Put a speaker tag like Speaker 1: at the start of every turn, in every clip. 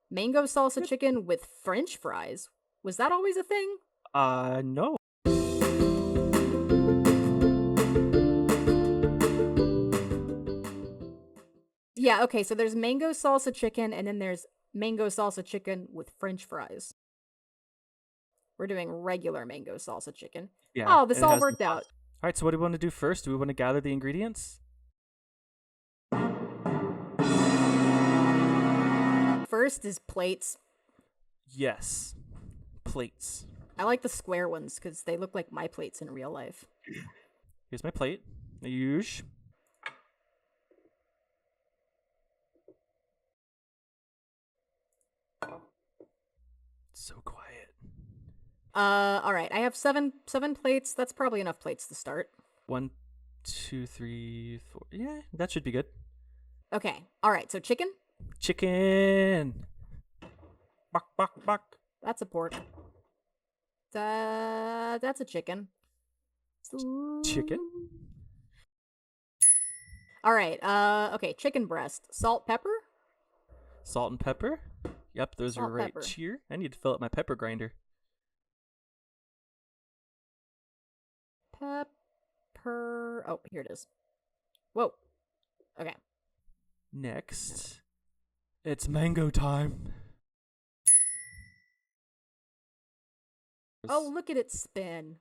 Speaker 1: Mango salsa chicken with French fries. Was that always a thing?
Speaker 2: No.
Speaker 1: Yeah, okay, so there's mango salsa chicken and then there's mango salsa chicken with French fries. We're doing regular mango salsa chicken.
Speaker 2: Yeah,
Speaker 1: Oh, this
Speaker 2: and it
Speaker 1: all
Speaker 2: has the
Speaker 1: worked out.
Speaker 2: sauce. All right, so what do we want to do first? Do we want to gather the ingredients?
Speaker 1: First is plates.
Speaker 2: Yes. Plates.
Speaker 1: I like the square ones because they look like my plates in real life.
Speaker 2: Here's my plate. Use. So quiet.
Speaker 1: All right. I have seven plates. That's probably enough plates to start.
Speaker 2: 1, 2, 3, 4. Yeah, that should be good.
Speaker 1: Okay. All right. So chicken.
Speaker 2: Chicken. Bok, bok, bok.
Speaker 1: That's a pork. That's a chicken.
Speaker 2: Chicken.
Speaker 1: All right. Okay. Chicken breast. Salt, pepper.
Speaker 2: Salt and pepper. Yep, those
Speaker 1: Salt,
Speaker 2: are right
Speaker 1: pepper.
Speaker 2: here. I need to fill up my pepper grinder.
Speaker 1: Pepper. Oh, here it is. Whoa. Okay.
Speaker 2: Next, it's mango time.
Speaker 1: Oh, look at it spin.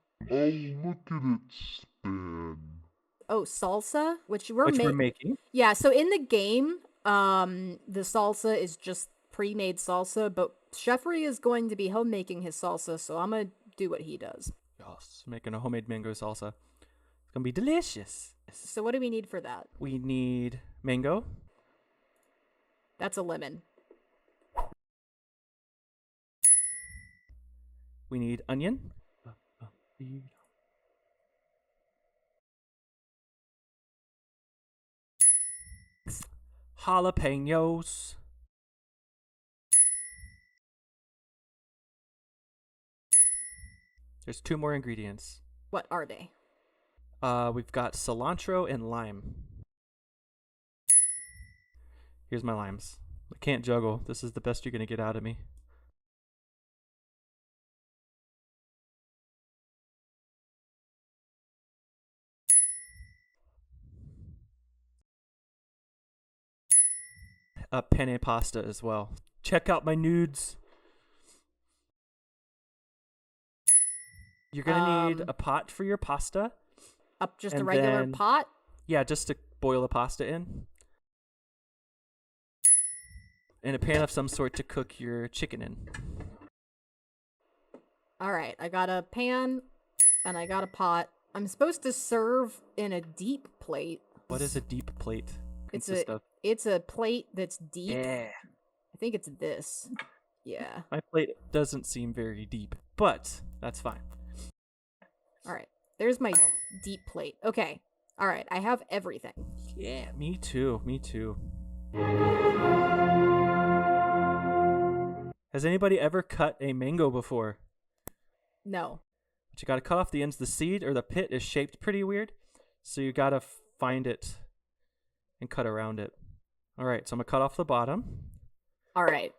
Speaker 1: Oh, salsa, which we're
Speaker 2: making.
Speaker 1: Yeah, so in the game, the salsa is just pre-made salsa, but Cheffrey is going to be homemaking his salsa, so I'm gonna do what he does.
Speaker 2: Yes, making a homemade mango salsa. It's gonna be delicious.
Speaker 1: So what do we need for that?
Speaker 2: We need mango.
Speaker 1: That's a lemon.
Speaker 2: We need onion. Jalapenos. There's 2 more ingredients.
Speaker 1: What are they?
Speaker 2: We've got cilantro and lime. Here's my limes. I can't juggle. This is the best you're gonna get out of me. A penne pasta as well. Check out my nudes. You're gonna need a pot for your pasta.
Speaker 1: Just a regular pot?
Speaker 2: Yeah, just to boil the pasta in. And a pan of some sort to cook your chicken in.
Speaker 1: All right, I got a pan and I got a pot. I'm supposed to serve in a deep plate.
Speaker 2: What is a deep plate consist of?
Speaker 1: It's a plate that's deep.
Speaker 2: Yeah.
Speaker 1: I think it's this. Yeah.
Speaker 2: My plate doesn't seem very deep, but that's fine.
Speaker 1: All right. There's my deep plate. Okay. All right. I have everything.
Speaker 2: Yeah, me too. Me too. Has anybody ever cut a mango before?
Speaker 1: No.
Speaker 2: But you gotta cut off the ends. The seed or the pit is shaped pretty weird, so you gotta find it and cut around it. All right, so I'm gonna cut off the bottom.
Speaker 1: All right.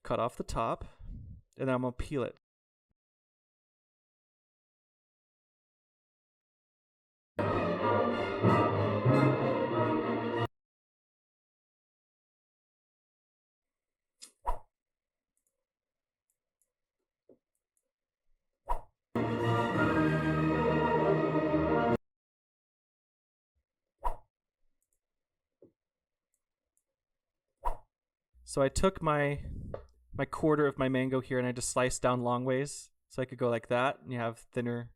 Speaker 2: Cut off the top, and then I'm gonna peel it. So I took my quarter of my mango here and I just sliced down long ways so I could go like that, and you have thinner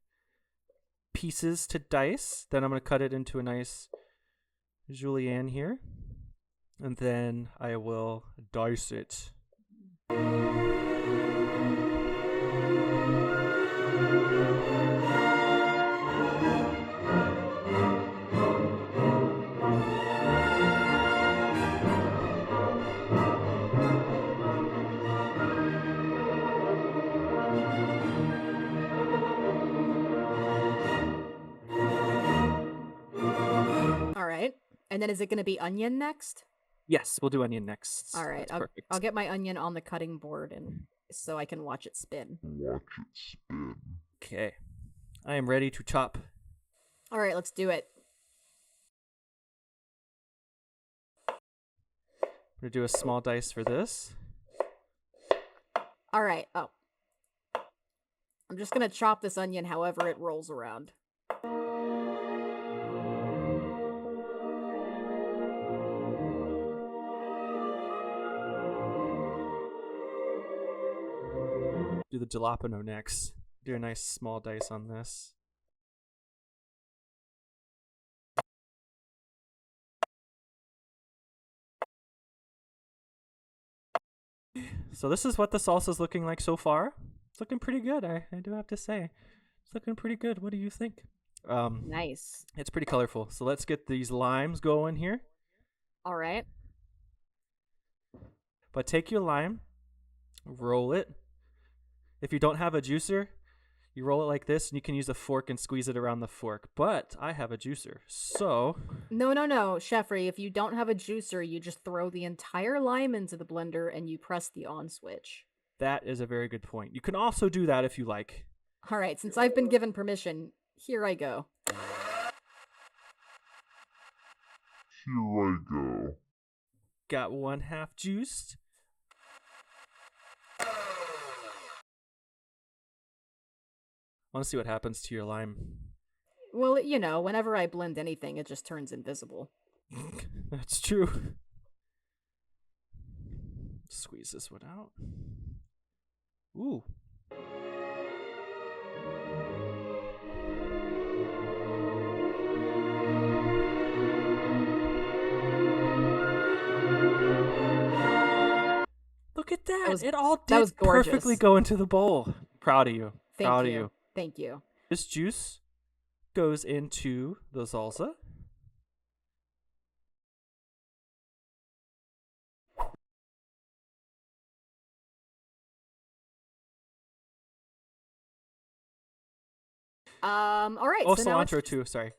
Speaker 2: pieces to dice. Then I'm going to cut it into a nice julienne here, and then I will dice it.
Speaker 1: All right. And then is it going to be onion next?
Speaker 2: Yes, we'll do onion next.
Speaker 1: All right,
Speaker 2: That's
Speaker 1: I'll
Speaker 2: perfect.
Speaker 1: get my onion on the cutting board and so I can watch it spin.
Speaker 2: Okay. I am ready to chop.
Speaker 1: All right, let's do it.
Speaker 2: I'm going to do a small dice for this.
Speaker 1: All right. Oh. I'm just going to chop this onion however it rolls around.
Speaker 2: Do the jalapeno next. Do a nice small dice on this. So this is what the salsa's looking like so far. It's looking pretty good, I do have to say. It's looking pretty good. What do you think?
Speaker 1: Nice.
Speaker 2: It's pretty colorful. So let's get these limes going here.
Speaker 1: All right.
Speaker 2: But take your lime, roll it. If you don't have a juicer, you roll it like this, and you can use a fork and squeeze it around the fork. But I have a juicer, so...
Speaker 1: No, Cheffrey. If you don't have a juicer, you just throw the entire lime into the blender and you press the on switch.
Speaker 2: That is a very good point. You can also do that if you like.
Speaker 1: All right, since I've been given permission, here I go.
Speaker 2: Got 1/2 juiced. I want to see what happens to your lime.
Speaker 1: Well, you know, whenever I blend anything, it just turns invisible.
Speaker 2: That's true. Squeeze this one out. Ooh. Look at that. It all did perfectly go into the bowl. Proud of you. Proud of you.
Speaker 1: Thank you.
Speaker 2: This juice goes into the salsa.
Speaker 1: All right.
Speaker 2: Oh,
Speaker 1: so
Speaker 2: cilantro too. Sorry.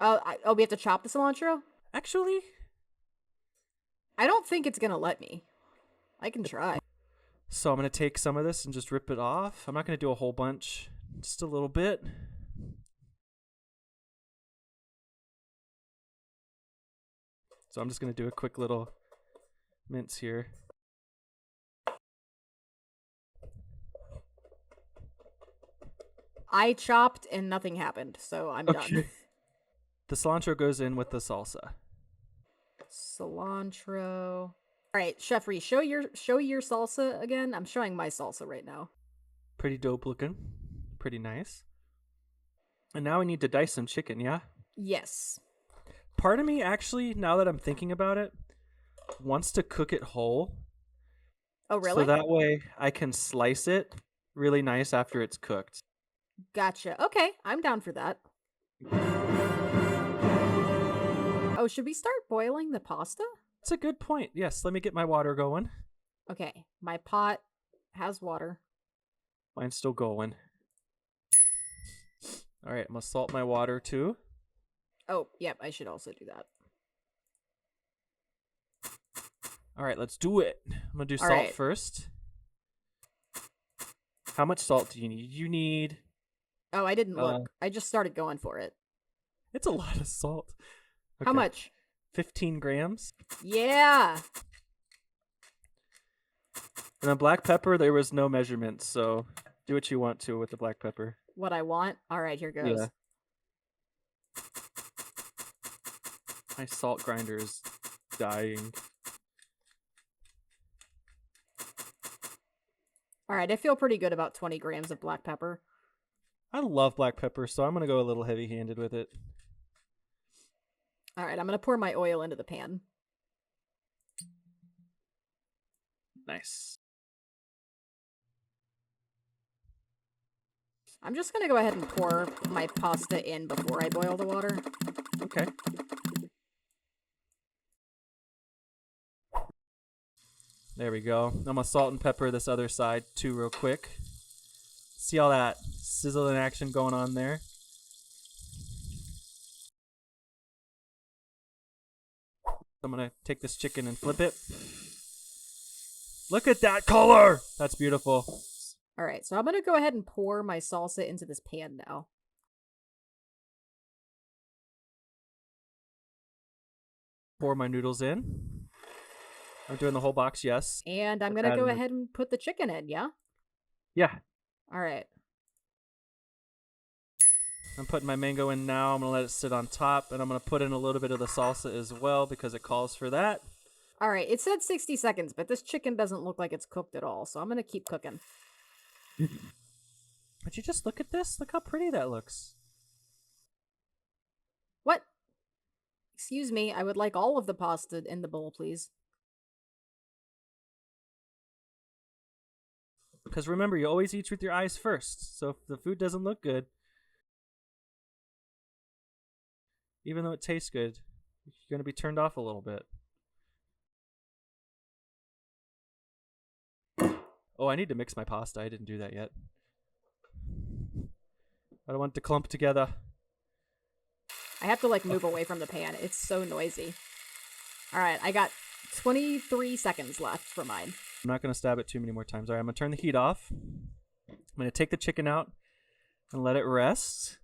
Speaker 1: We have to chop the cilantro?
Speaker 2: Actually,
Speaker 1: I don't think it's gonna let me. I can try.
Speaker 2: So I'm going to take some of this and just rip it off. I'm not going to do a whole bunch, just a little bit. So I'm just going to do a quick little mince here.
Speaker 1: I chopped and nothing happened, so I'm done.
Speaker 2: The cilantro goes in with the salsa.
Speaker 1: Cilantro. All right, Cheffrey, show your salsa again. I'm showing my salsa right now.
Speaker 2: Pretty dope looking. Pretty nice. And now we need to dice some chicken, yeah?
Speaker 1: Yes.
Speaker 2: Part of me, actually, now that I'm thinking about it, wants to cook it whole.
Speaker 1: Oh, really?
Speaker 2: So that way I can slice it really nice after it's cooked.
Speaker 1: Gotcha. Okay, I'm down for that. Oh, should we start boiling the pasta?
Speaker 2: That's a good point. Yes, let me get my water going.
Speaker 1: Okay, my pot has water.
Speaker 2: Mine's still going. All right, I'm going to salt my water too.
Speaker 1: Oh, yep, I should also do that.
Speaker 2: All right, let's do it. I'm going to do salt first. How much salt do you need? You need...
Speaker 1: Oh, I didn't look. I just started going for it.
Speaker 2: It's a lot of salt. Okay.
Speaker 1: How much?
Speaker 2: 15 grams.
Speaker 1: Yeah.
Speaker 2: And then black pepper, there was no measurement, so do what you want to with the black pepper.
Speaker 1: What I want? All right, here goes.
Speaker 2: Yeah. My salt grinder is dying.
Speaker 1: All right, I feel pretty good about 20 grams of black pepper.
Speaker 2: I love black pepper, so I'm going to go a little heavy-handed with it.
Speaker 1: All right, I'm going to pour my oil into the pan.
Speaker 2: Nice.
Speaker 1: I'm just going to go ahead and pour my pasta in before I boil the water.
Speaker 2: Okay. There we go. I'm going to salt and pepper this other side too real quick. See all that sizzling action going on there? I'm going to take this chicken and flip it. Look at that color! That's beautiful.
Speaker 1: All right, so I'm going to go ahead and pour my salsa into this pan now.
Speaker 2: Pour my noodles in. I'm doing the whole box, yes.
Speaker 1: And I'm going to go ahead and put the chicken in, yeah?
Speaker 2: Yeah.
Speaker 1: All right.
Speaker 2: I'm putting my mango in now. I'm going to let it sit on top, and I'm going to put in a little bit of the salsa as well because it calls for that.
Speaker 1: All right, it said 60 seconds, but this chicken doesn't look like it's cooked at all, so I'm going to keep cooking.
Speaker 2: Would you just look at this? Look how pretty that looks.
Speaker 1: What? Excuse me, I would like all of the pasta in the bowl, please.
Speaker 2: Because remember, you always eat with your eyes first. So if the food doesn't look good, even though it tastes good, you're going to be turned off a little bit. Oh, I need to mix my pasta. I didn't do that yet. I don't want it to clump together.
Speaker 1: I have to like move away from the pan. It's so noisy. All right, I got 23 seconds left for mine.
Speaker 2: I'm not going to stab it too many more times. All right, I'm going to turn the heat off. I'm going to take the chicken out and let it rest.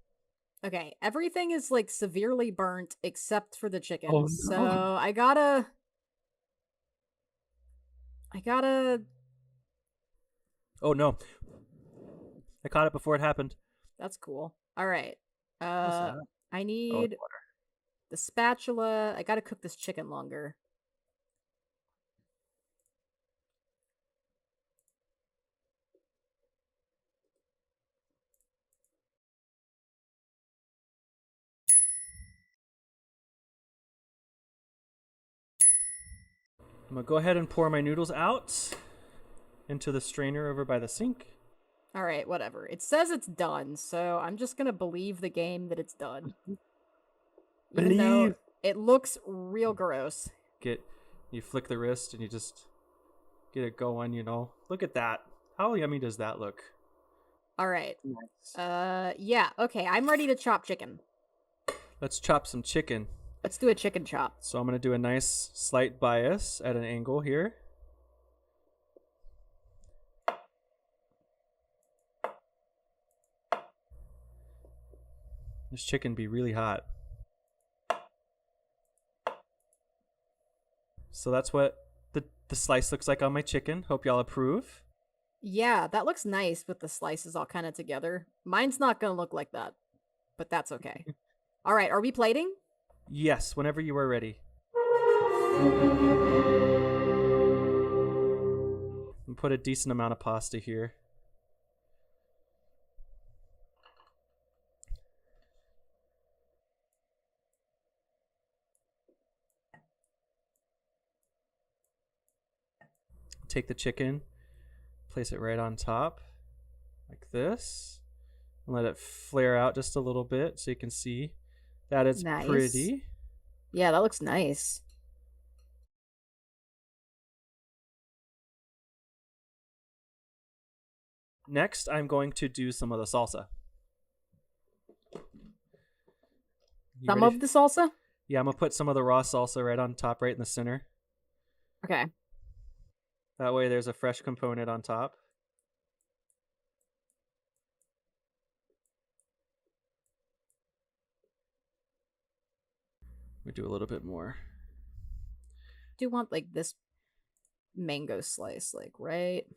Speaker 1: Okay, everything is like severely burnt except for the chicken.
Speaker 2: Oh, no.
Speaker 1: So I gotta...
Speaker 2: Oh, no. I caught it before it happened.
Speaker 1: That's cool. All right.
Speaker 2: What's that?
Speaker 1: I need the spatula. I gotta cook this chicken longer.
Speaker 2: I'm going to go ahead and pour my noodles out into the strainer over by the sink.
Speaker 1: All right, whatever. It says it's done, so I'm just gonna believe the game that it's done. Even though it looks real gross.
Speaker 2: You flick the wrist and you just get it going, you know. Look at that. How yummy does that look?
Speaker 1: All right.
Speaker 2: Nice.
Speaker 1: Yeah, okay. I'm ready to chop chicken.
Speaker 2: Let's chop some chicken.
Speaker 1: Let's do a chicken chop.
Speaker 2: So I'm going to do a nice slight bias at an angle here. This chicken be really hot. So that's what the slice looks like on my chicken. Hope y'all approve.
Speaker 1: Yeah, that looks nice with the slices all kind of together. Mine's not going to look like that, but that's okay. All right, are we plating?
Speaker 2: Yes, whenever you are ready. And put a decent amount of pasta here. Take the chicken, place it right on top, like this, and let it flare out just a little bit so you can see that it's
Speaker 1: Nice.
Speaker 2: pretty.
Speaker 1: Yeah, that looks nice.
Speaker 2: Next, I'm going to do some of the salsa.
Speaker 1: Some of the salsa?
Speaker 2: Yeah, I'm going to put some of the raw salsa right on top, right in the center.
Speaker 1: Okay.
Speaker 2: That way there's a fresh component on top. We do a little bit more.
Speaker 1: Do you want like this mango slice, like right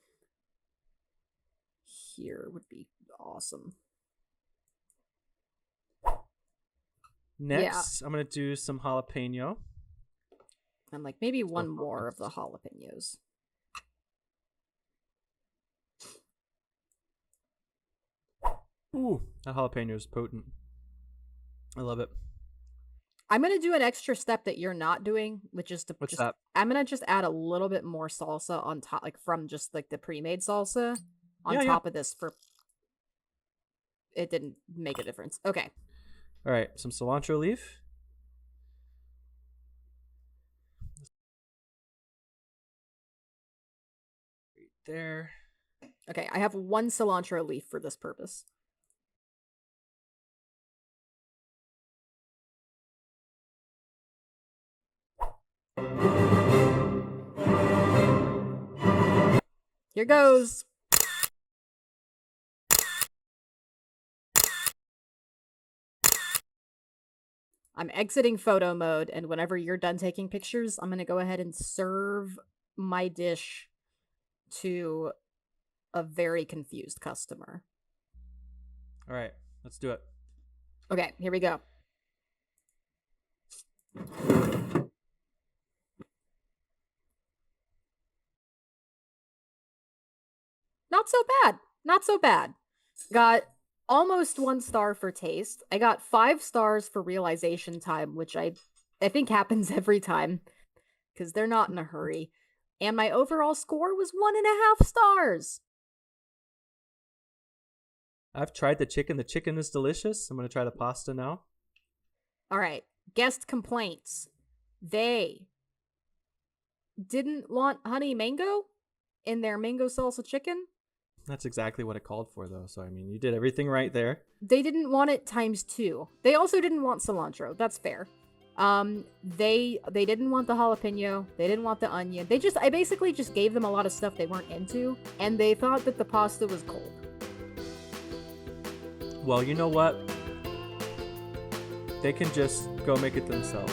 Speaker 1: here would be awesome.
Speaker 2: Next, I'm going to do some jalapeno.
Speaker 1: And like maybe one more of the jalapenos.
Speaker 2: Ooh, that jalapeno is potent. I love it.
Speaker 1: I'm gonna do an extra step that you're not doing, which is to
Speaker 2: What's that?
Speaker 1: I'm gonna just add a little bit more salsa on top, like from just like the pre-made salsa on top of this. For it didn't make a difference. Okay.
Speaker 2: All right, some cilantro leaf. Right there.
Speaker 1: Okay, I have one cilantro leaf for this purpose. Here goes. I'm exiting photo mode, and whenever you're done taking pictures, I'm going to go ahead and serve my dish to a very confused customer.
Speaker 2: All right, let's do it.
Speaker 1: Okay, here we go. Not so bad. Not so bad. Got almost 1 star for taste. I got 5 stars for realization time, which I think happens every time because they're not in a hurry. And my overall score was 1.5 stars.
Speaker 2: I've tried the chicken. The chicken is delicious. I'm going to try the pasta now.
Speaker 1: All right. Guest complaints. They didn't want honey mango in their mango salsa chicken.
Speaker 2: That's exactly what it called for, though. So, I mean, you did everything right there.
Speaker 1: They didn't want it ×2. They also didn't want cilantro. That's fair. They didn't want the jalapeno. They didn't want the onion. I basically just gave them a lot of stuff they weren't into, and they thought that the pasta was cold.
Speaker 2: Well, you know what? They can just go make it themselves.